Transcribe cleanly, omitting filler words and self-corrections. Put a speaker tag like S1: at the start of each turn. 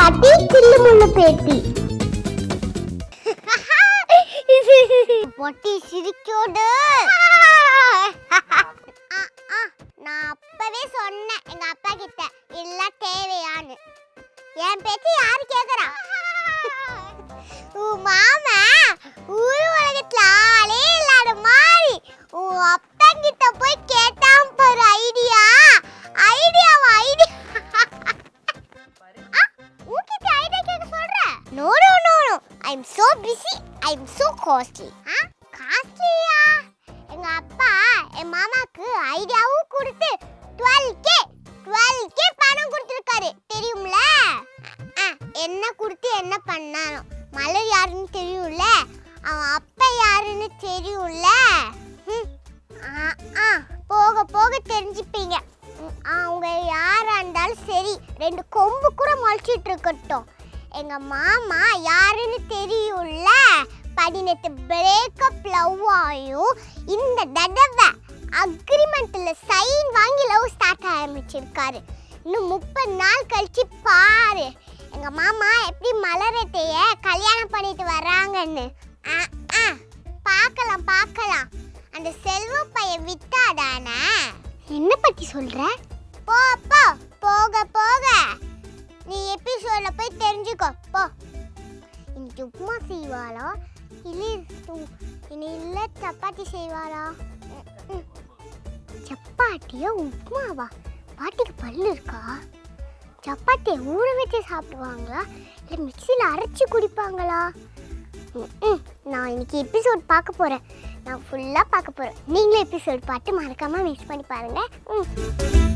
S1: பாட்டி சில்லு முள்ளு பேட்டி. பொட்டி சிரிக்கோடு. நான் அப்பவே சொன்னேன் எங்க அப்பா கிட்ட இல்ல தேவையான்னு. என் பேச்சு யாரு கேக்குறா? உன் மாமா ஊரு உலகத்துல ஆளே இல்லாத மாதிரி உன் அப்பா கிட்ட போய் கேட்டான் பாரு ஐடியா. ஐடியாவா? ஐடியா உன்கிட்ட ஐடியா கேட்க சொல்ற? No no no no, I am so busy, I am so costly. காஸ்ட்லியா? எங்க அப்பா என் மாமாக்கு ஐடியாவும் கொடுத்து 12k பணம் கொடுத்துருக்காரு தெரியும்ல. என்ன கொடுத்து என்ன பண்ணானோ? மலர் யாருன்னு தெரியும்ல, அவன் அப்பா யாருன்னு தெரியும்ல. போக போக தெரிஞ்சுப்பீங்க. அவங்க யாரா இருந்தாலும் சரி, 2 கொம்பு கூட முளைச்சிட்டு இருக்கட்டும். எங்க மாமா யாருன்னு தெரியும்ல. 18 பிரேக்கப் லவ் ஆயும் இந்த தடவை அக்ரிமெண்ட்ல சைன் வாங்கி லவ் ஸ்டார்ட் ஆரம்பிச்சிருக்காரு. இன்னும் 30 நாள் கழிச்சு பாரு எங்க மாமா எப்படி மலரட்டைய கல்யாணம் பண்ணிட்டு வராங்கன்னு. பார்க்கலாம் பார்க்கலாம். அந்த செல்வ பையன் விட்டாதானே. என்ன பத்தி சொல்ற? போ போ, போக போக நீ எபிசோட்ல போய் தெரிஞ்சுக்கோ போ. இன்னைக்கு உப்புமா செய்வாளா இல்ல சப்பாத்தி செய்வாளா? சப்பாத்தியா உப்புமாவா? பாட்டிக்கு பல்லு இருக்கா? சப்பாத்தியை ஊற வச்சு சாப்பிடுவாங்களா இல்லை மிக்சியில் அரைச்சி குடிப்பாங்களா? நான் இன்னைக்கு எபிசோட் பார்க்க போகிறேன். நான் ஃபுல்லாக பார்க்க போகிறேன். நீங்களும் எபிசோட் பார்த்து மறக்காமல் மிஸ் பண்ணி பாருங்கள்.